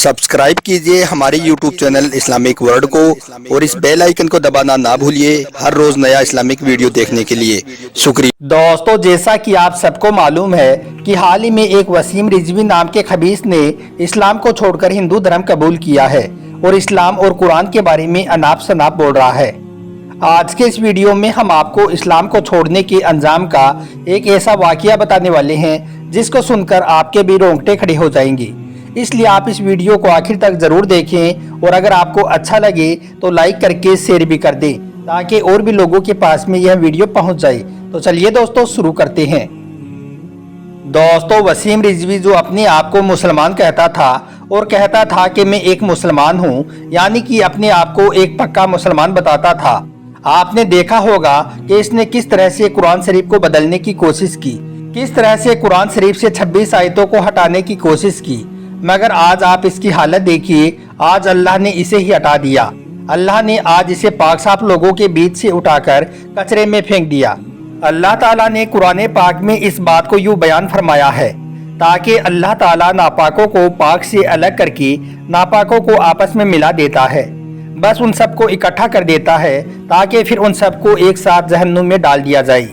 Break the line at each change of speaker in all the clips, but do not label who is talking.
Subscribe कीजिए हमारे YouTube channel Islamic world को और इस बेल आइकन को दबाना ना भूलिए हर रोज नया इस्लामिक वीडियो देखने के लिए। शुक्रिया।
दोस्तों, जैसा कि आप सबको मालूम है कि हाल ही में एक वसीम रिजवी नाम के खबीस ने इस्लाम को छोड़कर हिंदू धर्म कबूल किया है और इस्लाम और कुरान के बारे में अनाप शनाप बोल रहा है। आज के इस वीडियो में हम आपको इस्लाम को छोड़ने के अंजाम का एक ऐसा वाकया बताने वाले हैं जिसको सुनकर आपके भी रोंगटे खड़े हो जाएंगे। इसलिए आप इस वीडियो को आखिर तक जरूर देखें और अगर आपको अच्छा लगे तो लाइक करके शेयर भी कर दें ताकि और भी लोगों के पास में यह वीडियो पहुंच जाए। तो चलिए दोस्तों शुरू करते हैं। दोस्तों, वसीम रिजवी जो अपने आप को मुसलमान कहता था और कहता था कि मैं एक मुसलमान हूं, यानी कि अपने आप को एक पक्का मुसलमान बताता था। आपने देखा होगा कि इसने किस तरह से कुरान शरीफ को बदलने की कोशिश की, किस तरह से कुरान शरीफ से 26 आयतों को हटाने की कोशिश की, मगर आज आप इसकी हालत देखिए। आज अल्लाह ने इसे ही हटा दिया। अल्लाह ने आज इसे पाक साफ लोगों के बीच से उठाकर कचरे में फेंक दिया। अल्लाह ताला ने कुरान पाक में इस बात को यूं बयान फरमाया है ताकि अल्लाह ताला नापाकों को पाक से अलग करके नापाकों को आपस में मिला देता है। बस उन सबको इकट्ठा कर देता है ताकि फिर उन सबको एक साथ जहन्नुम में डाल दिया जाए।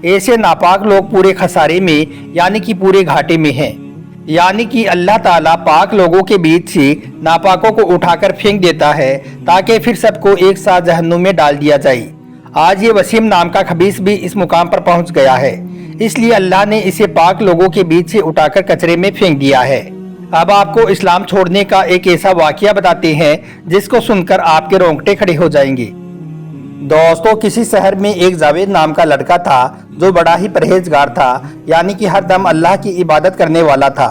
ऐसे नापाक लोग पूरे खसारे में यानी कि पूरे घाटे में हैं। यानी कि अल्लाह ताला पाक लोगों के बीच से नापाकों को उठाकर फेंक देता है ताकि फिर सबको एक साथ जहन्नुम में डाल दिया जाए। आज ये वसीम नाम का खबीस भी इस मुकाम पर पहुंच गया है, इसलिए अल्लाह ने इसे पाक लोगों के बीच से उठाकर कचरे में फेंक दिया है। अब आपको इस्लाम छोड़ने का एक ऐसा वाकया बताते हैं जिसको सुनकर आपके रोंगटे खड़े हो जाएंगे। दोस्तों, किसी शहर में एक जावेद नाम का लड़का था जो बड़ा ही परहेजगार था, यानी कि हर दम अल्लाह की इबादत करने वाला था।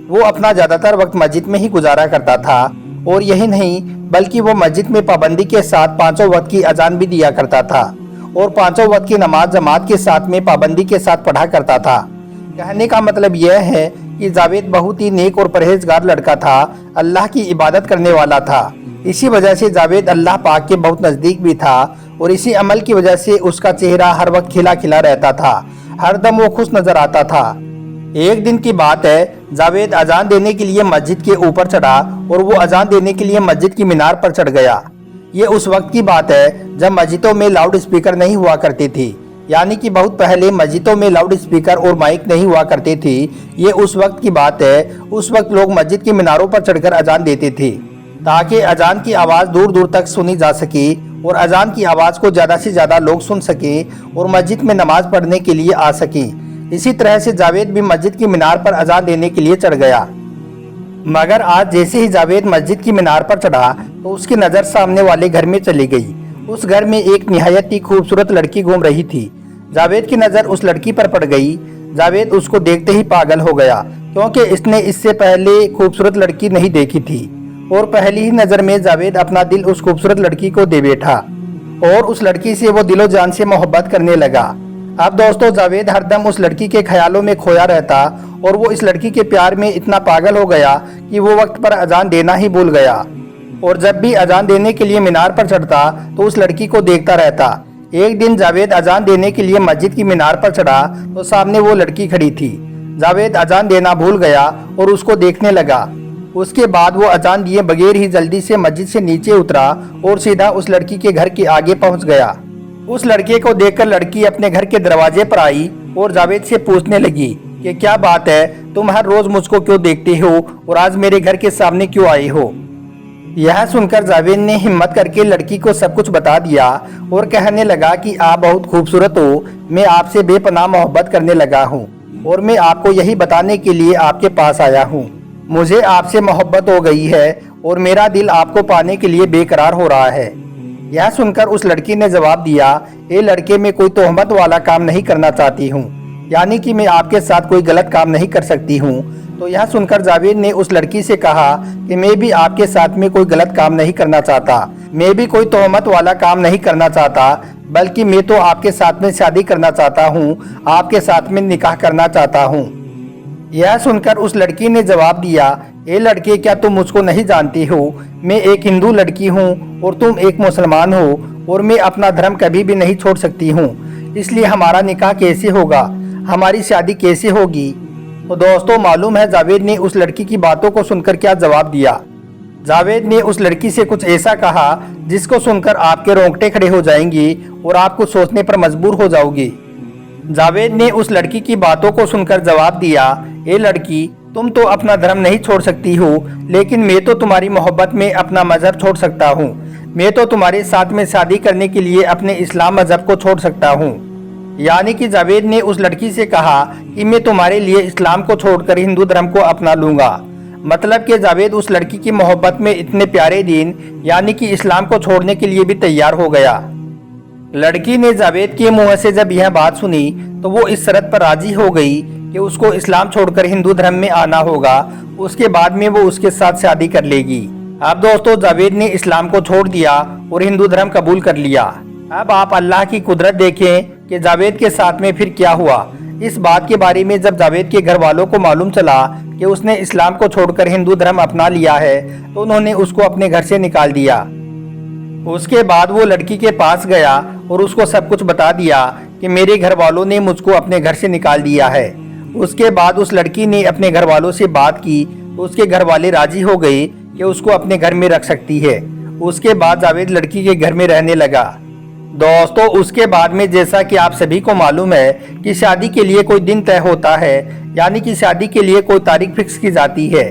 वो अपना ज्यादातर वक्त मस्जिद में ही गुजारा करता था और यही नहीं बल्कि वो मस्जिद में पाबंदी के साथ 5 वक्त की अजान भी दिया करता था और 5 वक्त की नमाज जमात के साथ में पाबंदी के साथ पढ़ा करता था। कहने का मतलब यह है कि जावेद बहुत ही नेक और परहेजगार लड़का था, अल्लाह की इबादत करने वाला था। इसी वजह से जावेद अल्लाह पाक के बहुत नज़दीक भी था और इसी अमल की वजह से उसका चेहरा हर वक्त खिला खिला रहता था, हर दम वो खुश नजर आता था। एक दिन की बात है, जावेद अजान देने के लिए मस्जिद के ऊपर चढ़ा और वो अजान देने के लिए मस्जिद की मीनार पर चढ़ गया। ये उस वक्त की बात है जब मस्जिदों में लाउड स्पीकर नहीं हुआ करती थी, यानी कि बहुत पहले मस्जिदों में लाउड स्पीकर और माइक नहीं हुआ करते थे। ये उस वक्त की बात है। उस वक्त लोग मस्जिद की मीनारों पर चढ़कर अजान देते थे ताकि अजान की आवाज़ दूर दूर तक सुनी जा सके और अजान की आवाज़ को ज़्यादा से ज़्यादा लोग सुन सकें और मस्जिद में नमाज पढ़ने के लिए आ सकें। इसी तरह से जावेद भी मस्जिद की मीनार पर अजान देने के लिए चढ़ गया। मगर आज जैसे ही जावेद मस्जिद की मीनार पर चढ़ा तो उसकी नज़र सामने वाले घर में चली गई। उस घर में एक निहायत ही खूबसूरत लड़की घूम रही थी। जावेद की नज़र उस लड़की पर पड़ गई। जावेद उसको देखते ही पागल हो गया क्योंकि इसने इससे पहले खूबसूरत लड़की नहीं देखी थी और पहली ही नज़र में जावेद अपना दिल उस खूबसूरत लड़की को दे बैठा और उस लड़की से वो दिलो जान से मोहब्बत करने लगा। अब दोस्तों, जावेद हरदम उस लड़की के ख्यालों में खोया रहता और वो इस लड़की के प्यार में इतना पागल हो गया कि वो वक्त पर अजान देना ही भूल गया और जब भी अजान देने के लिए मीनार पर चढ़ता तो उस लड़की को देखता रहता। एक दिन जावेद अजान देने के लिए मस्जिद की मीनार पर चढ़ा तो सामने वो लड़की खड़ी थी। जावेद अजान देना भूल गया और उसको देखने लगा। उसके बाद वो अजान दिए बगैर ही जल्दी से मस्जिद से नीचे उतरा और सीधा उस लड़की के घर के आगे पहुंच गया। उस लड़के को देखकर लड़की अपने घर के दरवाजे पर आई और जावेद से पूछने लगी कि क्या बात है, तुम हर रोज मुझको क्यों देखते हो और आज मेरे घर के सामने क्यों आए हो। यह सुनकर जावेद ने हिम्मत करके लड़की को सब कुछ बता दिया और कहने लगा कि आप बहुत खूबसूरत हो, मैं आपसे बेपनाह मोहब्बत करने लगा हूँ और मैं आपको यही बताने के लिए आपके पास आया हूँ। मुझे आपसे मोहब्बत हो गई है और मेरा दिल आपको पाने के लिए बेकरार हो रहा है। यह सुनकर उस लड़की ने जवाब दिया, ए लड़के, मैं कोई तोहमत वाला काम नहीं करना चाहती हूँ, यानी कि मैं आपके साथ कोई गलत काम नहीं कर सकती हूँ। तो यह सुनकर जावेद ने उस लड़की से कहा कि मैं भी आपके साथ में कोई गलत काम नहीं करना चाहता, मैं भी कोई तोहमत वाला काम नहीं करना चाहता, बल्कि मैं तो आपके साथ में शादी करना चाहता हूँ, आपके साथ में निकाह करना चाहता हूँ। यह सुनकर उस लड़की ने जवाब दिया, ए लड़के, क्या तुम मुझको नहीं जानती हो, मैं एक हिंदू लड़की हूँ और तुम एक मुसलमान हो और मैं अपना धर्म कभी भी नहीं छोड़ सकती हूँ, इसलिए हमारा निकाह कैसे होगा, हमारी शादी कैसे होगी। तो दोस्तों, मालूम है जावेद ने उस लड़की की बातों को सुनकर क्या जवाब दिया। जावेद ने उस लड़की से कुछ ऐसा कहा जिसको सुनकर आपके रोंगटे खड़े हो जाएंगे और आप कुछ सोचने पर मजबूर हो जाओगे। जावेद ने उस लड़की की बातों को सुनकर जवाब दिया, ए लड़की, तुम तो अपना धर्म नहीं छोड़ सकती हो, लेकिन मैं तो तुम्हारी मोहब्बत में अपना मजहब छोड़ सकता हूँ। मैं तो तुम्हारे साथ में शादी करने के लिए अपने इस्लाम मजहब को छोड़ सकता हूँ। यानी कि जावेद ने उस लड़की से कहा कि मैं तुम्हारे लिए इस्लाम को छोड़कर हिंदू धर्म को अपना लूंगा। मतलब कि जावेद उस लड़की की मोहब्बत में इतने प्यारे दिन यानी कि इस्लाम को छोड़ने के लिए भी तैयार हो गया। लड़की ने जावेद के मुंह से जब यह बात सुनी तो वो इस शर्त पर राजी हो गई कि उसको इस्लाम छोड़कर हिंदू धर्म में आना होगा, उसके बाद में वो उसके साथ शादी कर लेगी। अब दोस्तों, जावेद ने इस्लाम को छोड़ दिया और हिंदू धर्म कबूल कर लिया। अब आप अल्लाह की कुदरत देखें कि जावेद के साथ में फिर क्या हुआ। इस बात के बारे में जब जावेद के घर वालों को मालूम चला कि उसने इस्लाम को छोड़कर हिंदू धर्म अपना लिया है तो उन्होंने उसको अपने घर से निकाल दिया। उसके बाद वो लड़की के पास गया और उसको सब कुछ बता दिया कि मेरे घर वालों ने मुझको अपने घर से निकाल दिया है। उसके बाद उस लड़की ने अपने घर वालों से बात की तो उसके घर वाले राजी हो गए कि उसको अपने घर में रख सकती है। उसके बाद जावेद लड़की के घर में रहने लगा। दोस्तों, उसके बाद में जैसा कि आप सभी को मालूम है कि शादी के लिए कोई दिन तय होता है, यानी कि शादी के लिए कोई तारीख फिक्स की जाती है।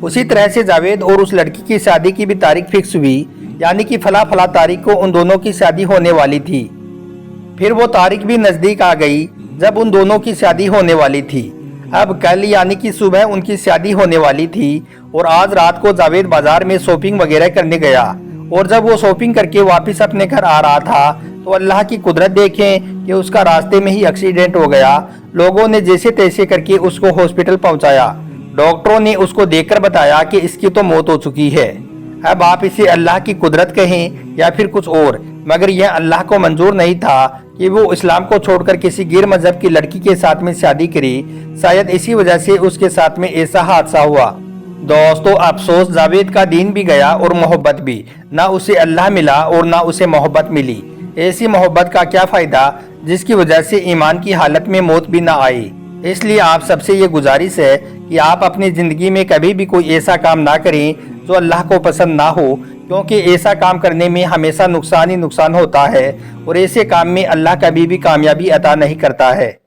उसी तरह से जावेद और उस लड़की की शादी की भी तारीख फिक्स हुई, यानी कि फला फला तारीख को उन दोनों की शादी होने वाली थी। फिर वो तारीख भी नज़दीक आ गई जब उन दोनों की शादी होने वाली थी। अब कल यानी कि सुबह उनकी शादी होने वाली थी और आज रात को जावेद बाजार में शॉपिंग वगैरह करने गया और जब वो शॉपिंग करके वापस अपने घर आ रहा था तो अल्लाह की कुदरत देखें कि उसका रास्ते में ही एक्सीडेंट हो गया। लोगों ने जैसे तैसे करके उसको हॉस्पिटल पहुंचाया। डॉक्टरों ने उसको देखकर बताया कि इसकी तो मौत हो चुकी है। अब आप इसे अल्लाह की कुदरत कहें या फिर कुछ और, मगर यह अल्लाह को मंजूर नहीं था कि वो इस्लाम को छोड़कर किसी गैर मजहब की लड़की के साथ में शादी करे। शायद इसी वजह से उसके साथ में ऐसा हादसा हुआ। दोस्तों, अफसोस, जावेद का दीन भी गया और मोहब्बत भी। ना उसे अल्लाह मिला और ना उसे मोहब्बत मिली। ऐसी मोहब्बत का क्या फ़ायदा जिसकी वजह से ईमान की हालत में मौत भी ना आए। इसलिए आप सबसे ये गुजारिश है कि आप अपनी ज़िंदगी में कभी भी कोई ऐसा काम ना करें जो अल्लाह को पसंद ना हो, क्योंकि ऐसा काम करने में हमेशा नुकसान ही नुकसान होता है और ऐसे काम में अल्लाह कभी भी कामयाबी अता नहीं करता है।